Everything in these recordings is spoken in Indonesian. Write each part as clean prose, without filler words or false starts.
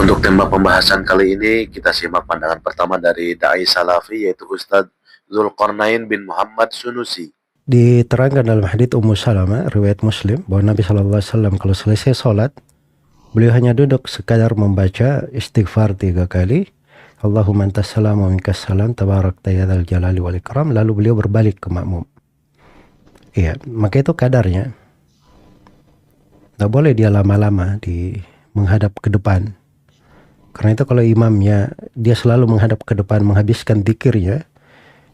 Untuk tema pembahasan kali ini, kita simak pandangan pertama dari Da'i Salafi, yaitu Ustadz Zulkarnain bin Muhammad Sunusi. Diterangkan dalam hadits Ummu Salamah, riwayat Muslim, bahwa Nabi SAW kalau selesai sholat, beliau hanya duduk sekadar membaca istighfar 3 kali. Allahumma antas salam wa minkas salam, tabarakta ya dzal jalali wal ikram. Lalu beliau berbalik ke makmum. Iya, maka itu kadarnya. Tidak boleh dia lama-lama menghadap ke depan. Karena itu kalau imamnya dia selalu menghadap ke depan menghabiskan zikirnya,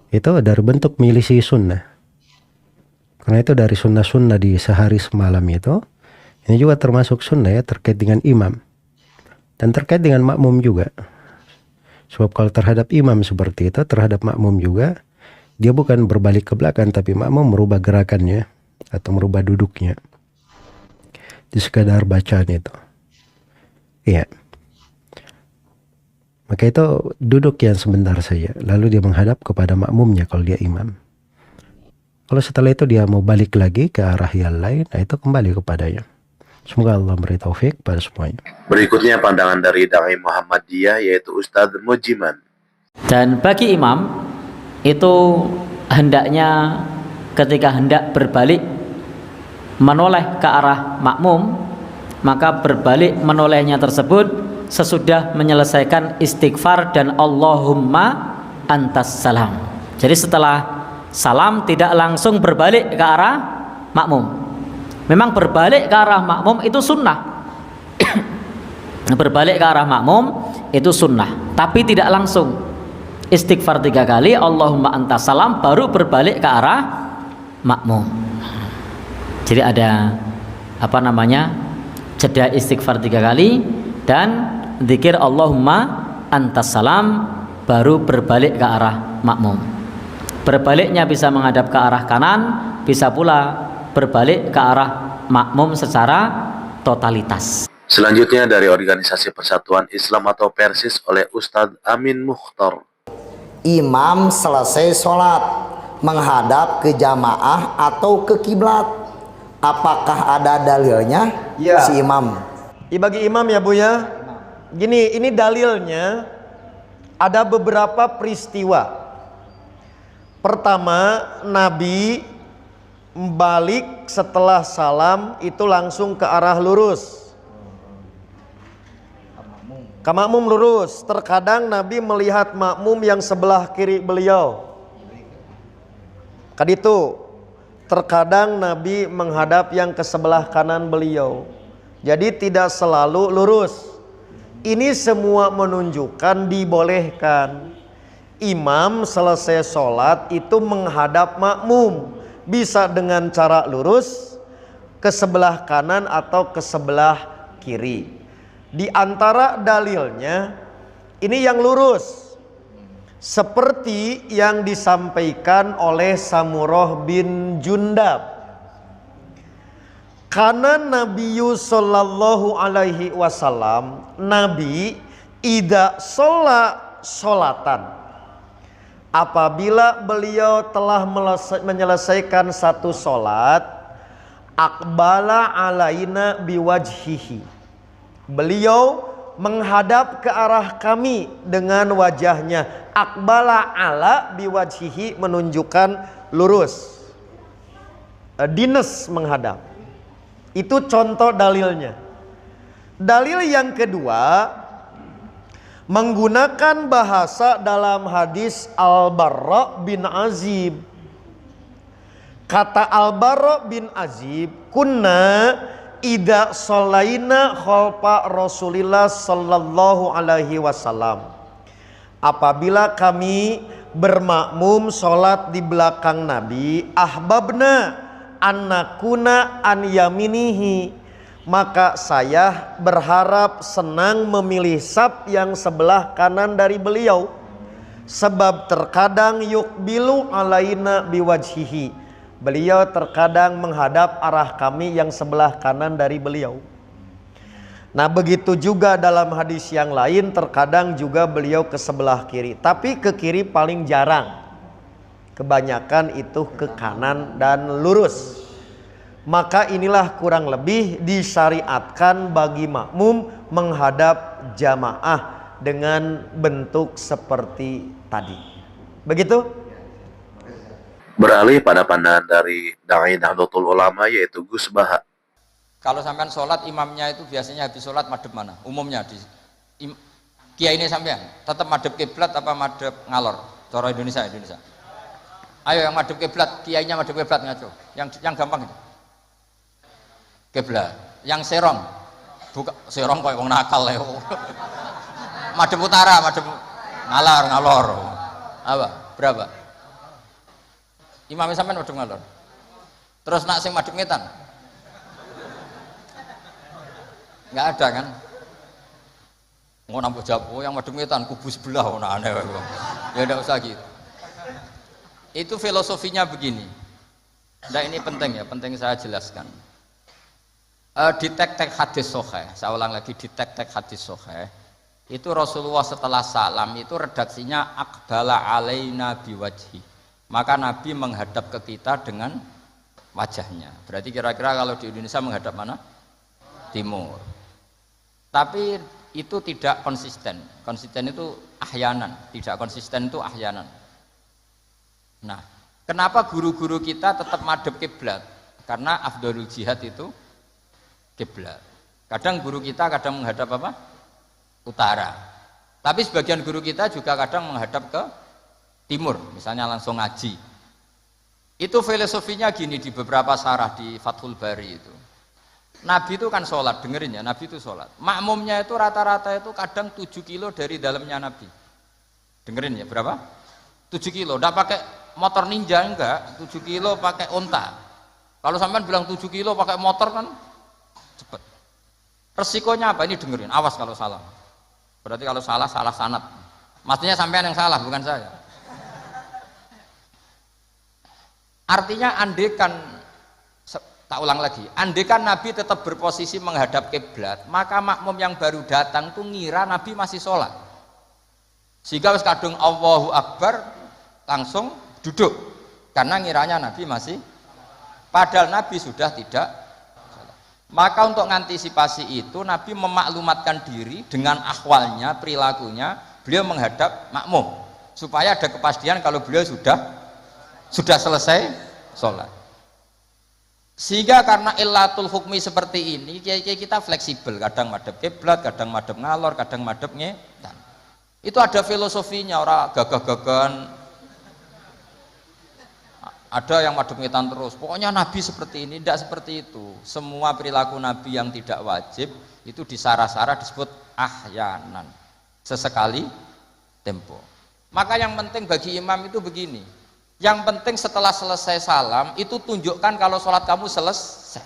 itu dari bentuk milisi sunnah. Karena itu dari sunnah-sunnah di sehari semalam itu, ini juga termasuk sunnah ya, terkait dengan imam. Dan terkait dengan makmum juga. Sebab kalau terhadap imam seperti itu, terhadap makmum juga, dia bukan berbalik ke belakang, tapi makmum merubah gerakannya atau merubah duduknya. Di sekadar bacaan itu. Iya. Maka itu duduk yang sebentar saja. Lalu dia menghadap kepada makmumnya kalau dia imam. Kalau setelah itu dia mau balik lagi ke arah yang lain, nah itu kembali kepadanya. Semoga Allah beri taufik pada semuanya. Berikutnya pandangan dari Da'i Muhammadiyah, yaitu Ustadz Mujiman. Dan bagi imam, itu hendaknya ketika hendak berbalik menoleh ke arah makmum, maka berbalik menolehnya tersebut sesudah menyelesaikan istighfar dan Allahumma antas salam. Jadi setelah salam tidak langsung berbalik ke arah makmum. Memang berbalik ke arah makmum itu sunnah. Berbalik ke arah makmum itu sunnah, tapi tidak langsung. Istighfar 3 kali, Allahumma antas salam, baru berbalik ke arah makmum. Jadi ada jeda istighfar 3 kali dan zikir Allahumma antas salam, baru berbalik ke arah makmum. Berbaliknya bisa menghadap ke arah kanan, bisa pula berbalik ke arah makmum secara totalitas. Selanjutnya dari Organisasi Persatuan Islam atau Persis oleh Ustadz Amin Mukhtar. Imam selesai sholat menghadap ke jamaah atau ke kiblat, apakah ada dalilnya? Ya. Si imam. Bagi imam ya Bu ya. Gini, ini dalilnya ada beberapa peristiwa. Pertama, Nabi balik setelah salam itu langsung ke arah lurus. Ke makmum lurus. Terkadang Nabi melihat makmum yang sebelah kiri beliau. Kaditu. Terkadang Nabi menghadap yang ke sebelah kanan beliau. Jadi tidak selalu lurus. Ini semua menunjukkan dibolehkan. Imam selesai sholat itu menghadap makmum. Bisa dengan cara lurus ke sebelah kanan atau ke sebelah kiri. Di antara dalilnya ini yang lurus. Seperti yang disampaikan oleh Samurah bin Jundab. Karena Nabi sallallahu alaihi wasallam, Nabi idza sholla sholatan, apabila beliau telah menyelesaikan satu sholat, aqbala alaina biwajhihi, beliau menghadap ke arah kami dengan wajahnya. Aqbala ala biwajhihi menunjukkan lurus, dinas menghadap. Itu contoh dalilnya. Dalil yang kedua, menggunakan bahasa dalam hadis Al-Barra bin Azib. Kata Al-Barra bin Azib, kunna idza sholaina khalfa Rasulillah sallallahu alaihi wasallam. Apabila kami bermakmum sholat di belakang Nabi, ahbabna annakuna an yaminihi, maka saya berharap senang memilih saf yang sebelah kanan dari beliau, sebab terkadang yukbilu alaina biwajhihi, beliau terkadang menghadap arah kami yang sebelah kanan dari beliau. Nah begitu juga dalam hadis yang lain, terkadang juga beliau ke sebelah kiri, tapi ke kiri paling jarang. Kebanyakan itu ke kanan dan lurus. Maka inilah kurang lebih disyariatkan bagi makmum menghadap berjamaah dengan bentuk seperti tadi. Begitu? Beralih pada pandangan dari Dai Nahdlatul Ulama yaitu Gus Baha. Kalau sampean sholat imamnya itu biasanya habis sholat madhep mana? Umumnya di kiai ini sampean tetap madhep kiblat apa madhep ngalor? Cara Indonesia. Ayo yang madhep kiblat, kiainya madhep kiblat ngaco. Yang gampang itu. Kiblat. Yang serong. Buka serong koyo wong nakal ya. Madhep utara, madhep ngalor. Apa? Berapa? Imamnya sampean madhep ngalor. Terus nak sing madhep ngetan. Nggak ada kan? Mau nambah jawab, oh yang madhep ngetan kubu sebelah, oh nah aneh. Ya udah usah gitu. Itu filosofinya begini. Nah ini penting ya, penting saya jelaskan. Di tek-tek hadis sahih, saya ulang lagi di tek-tek hadis sahih. Itu Rasulullah setelah salam itu redaksinya aqbala alaina biwajhi. Maka Nabi menghadap ke kita dengan wajahnya. Berarti kira-kira kalau di Indonesia menghadap mana? Timur. Tapi itu tidak konsisten. Konsisten itu ahyanan, tidak konsisten itu ahyanan. Nah, kenapa guru-guru kita tetap madhep kiblat? Karena afdhalul jihad itu kiblat. Kadang guru kita kadang menghadap apa? Utara. Tapi sebagian guru kita juga kadang menghadap ke timur, misalnya langsung ngaji. Itu filosofinya gini di beberapa syarah di Fathul Bari itu. Nabi itu kan sholat, dengerin ya, Nabi itu sholat. Makmumnya itu rata-rata itu kadang 7 kilo dari dalamnya Nabi. Dengerin ya, berapa? 7 kilo, tidak pakai motor ninja enggak, 7 kilo pakai onta. Kalau sampean bilang 7 kilo pakai motor kan cepet. Resikonya apa? Ini dengerin, awas kalau salah. Berarti kalau salah sanad. Maksudnya sampean yang salah, bukan saya. Artinya andekan, tak ulang lagi, andekan Nabi tetap berposisi menghadap kiblat, maka makmum yang baru datang tuh ngira Nabi masih sholat. Sehingga wis kadung Allahu Akbar langsung duduk karena ngiranya Nabi masih, padahal Nabi sudah tidak sholat. Maka untuk mengantisipasi itu Nabi memaklumatkan diri dengan ahwalnya, perilakunya, beliau menghadap makmum supaya ada kepastian kalau beliau sudah selesai sholat. Sehingga karena illatul hukmi seperti ini, kiai-kiai kita fleksibel, kadang madhep kiblat, kadang madhep ngalor, kadang madhep ngetan. Itu ada filosofinya, orang gagah-gagahan. Ada yang madhep ngetan terus. Pokoknya Nabi seperti ini, tidak seperti itu. Semua perilaku Nabi yang tidak wajib itu disarah-sarah disebut ahyanan. Sesekali tempo. Maka yang penting bagi imam itu begini. Yang penting setelah selesai salam itu tunjukkan kalau sholat kamu selesai.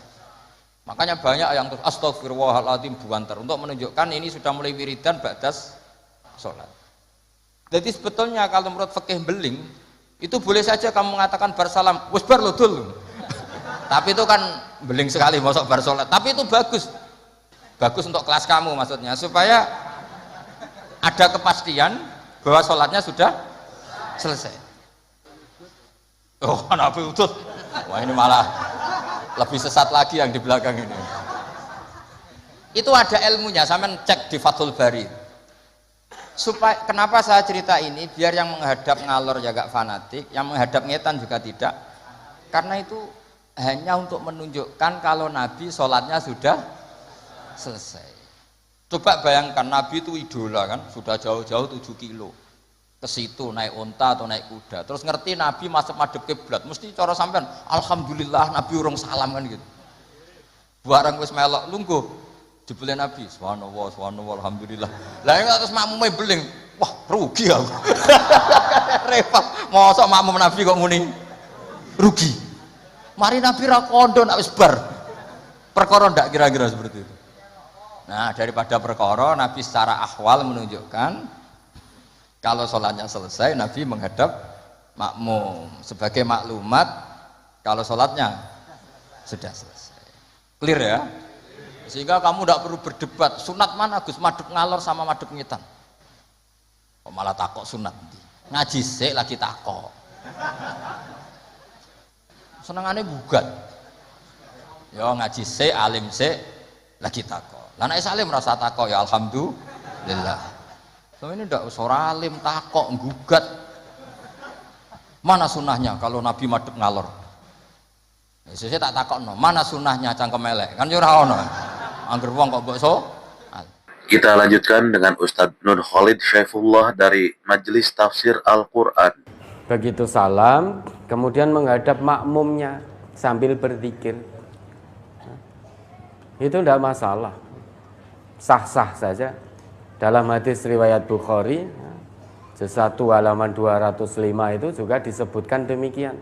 Makanya banyak yang terus astagfirullahaladzim buantar untuk menunjukkan ini sudah mulai wiridan ba'das sholat. Jadi sebetulnya kalau menurut fikih beling itu boleh saja kamu mengatakan bar salam wis bar lo dul. Tapi itu kan beling sekali masuk bar sholat. Tapi itu bagus untuk kelas kamu maksudnya supaya ada kepastian bahwa sholatnya sudah selesai. Oh, Nabi utut. Wah, ini malah lebih sesat lagi yang di belakang ini. Itu ada ilmunya, sampean cek di Fathul Bari. Supaya kenapa saya cerita ini? Biar yang menghadap ngalor ya gak fanatik, yang menghadap ngetan juga tidak. Karena itu hanya untuk menunjukkan kalau Nabi sholatnya sudah selesai. Coba bayangkan Nabi itu idola kan, sudah jauh-jauh 7 kilo. Ke situ naik unta atau naik kuda, terus ngerti Nabi masuk madhep kiblat, mesti cara sampean alhamdulillah Nabi urung salam kan gitu. Barang wis melok lungguh jebule Nabi subhanallah alhamdulillah. Lah terus makmume beling, wah rugi aku. Repot, mosok makmum Nabi kok muni rugi. Mari Nabi ra kondo nak wis bar. Perkara ndak kira-kira seperti itu. Nah, daripada perkara Nabi secara ahwal menunjukkan kalau sholatnya selesai, Nabi menghadap makmum sebagai maklumat kalau sholatnya sudah selesai. Clear ya? Sehingga kamu tidak perlu berdebat sunat mana Gus, madhep ngalor sama madhep ngetan. Kok malah takok sunat nanti. Ngaji sik lagi takok. Senengane bugat. Ya ngaji sik, alim sik lagi takok. Lah nek salim rasa takok ya alhamdulillah. Lillah. So ini ndak usah alim takok gugat. Mana sunnahnya kalau Nabi madhep ngalor? Sesuk tak takokno, mana sunnahnya cangkem elek? Kan yo ora ono. Angger wong kok mbok so. Kita lanjutkan dengan Ustadz Nun Khalid Syaifullah dari Majelis Tafsir Al-Quran. Begitu salam, kemudian menghadap makmumnya sambil berzikir. Itu tidak masalah, sah-sah saja. Dalam hadis riwayat Bukhari, juz 1 halaman 205 itu juga disebutkan demikian.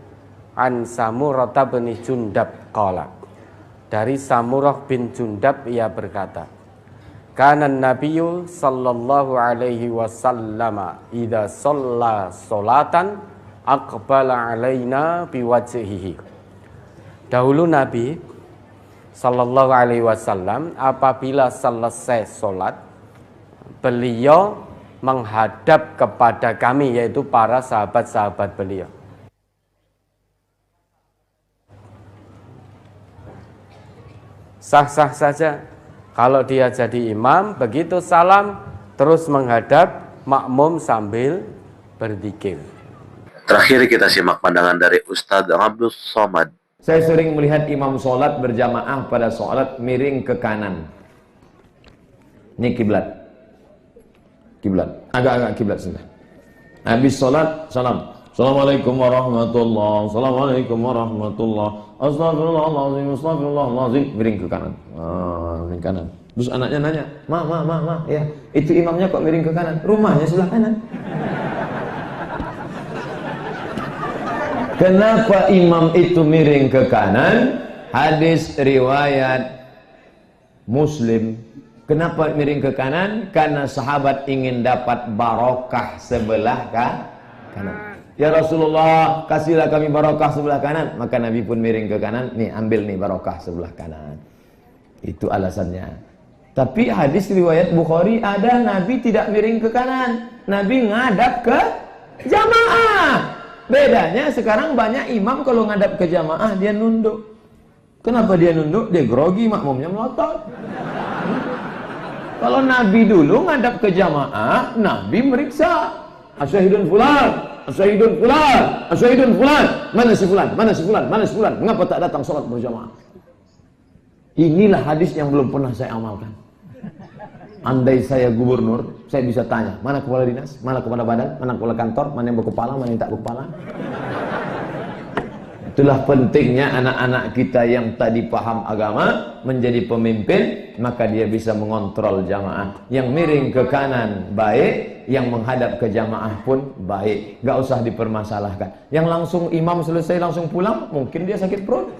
An Samurah bin Jundab qala. Dari Samurah bin Jundab ia berkata, kana Nabiyyu sallallahu alaihi wasallam idza shalla sholatan aqbala alaina biwajhihi. Dahulu Nabi sallallahu alaihi wasallam apabila selesai sholat, beliau menghadap kepada kami, yaitu para sahabat-sahabat beliau. Sah-sah saja kalau dia jadi imam, begitu salam terus menghadap makmum sambil berzikir. Terakhir kita simak pandangan dari Ustadz Abdul Somad. Saya sering melihat imam sholat berjamaah pada sholat miring ke kanan. Ini kiblat. Kiblat. Agak-agak kiblat sudah. Habis sholat, salam. Assalamualaikum warahmatullahi. Assalamualaikum warahmatullahi. Astagfirullahaladzim. Astagfirullahaladzim. Miring ke kanan. Miring kanan. Terus anaknya nanya, ma, ya, itu imamnya kok miring ke kanan? Rumahnya sebelah kanan. Kenapa imam itu miring ke kanan? Hadis riwayat Muslim. Kenapa miring ke kanan? Karena sahabat ingin dapat barokah sebelah kanan. Ya Rasulullah, kasihlah kami barokah sebelah kanan. Maka Nabi pun miring ke kanan. Nih, ambil nih barokah sebelah kanan. Itu alasannya. Tapi hadis riwayat Bukhari ada Nabi tidak miring ke kanan. Nabi ngadap ke jamaah. Bedanya sekarang banyak imam kalau ngadap ke jamaah dia nunduk. Kenapa dia nunduk? Dia grogi, makmumnya melotot. Kalau Nabi dulu ngadap ke jamaah, Nabi meriksa. Asyahidun fulan, asyahidun fulan, asyahidun fulan. Mana si fulan? Mana si fulan? Mana si fulan? Mengapa tak datang sholat berjamaah? Inilah hadis yang belum pernah saya amalkan. Andai saya gubernur, saya bisa tanya, mana kepala dinas, mana kepala badan, mana kepala kantor, mana yang berkepala, mana yang tak berkepala. Itulah pentingnya anak-anak kita yang tadi paham agama menjadi pemimpin, maka dia bisa mengontrol jamaah. Yang miring ke kanan baik, yang menghadap ke jamaah pun baik. Gak usah dipermasalahkan. Yang langsung imam selesai langsung pulang, mungkin dia sakit perut.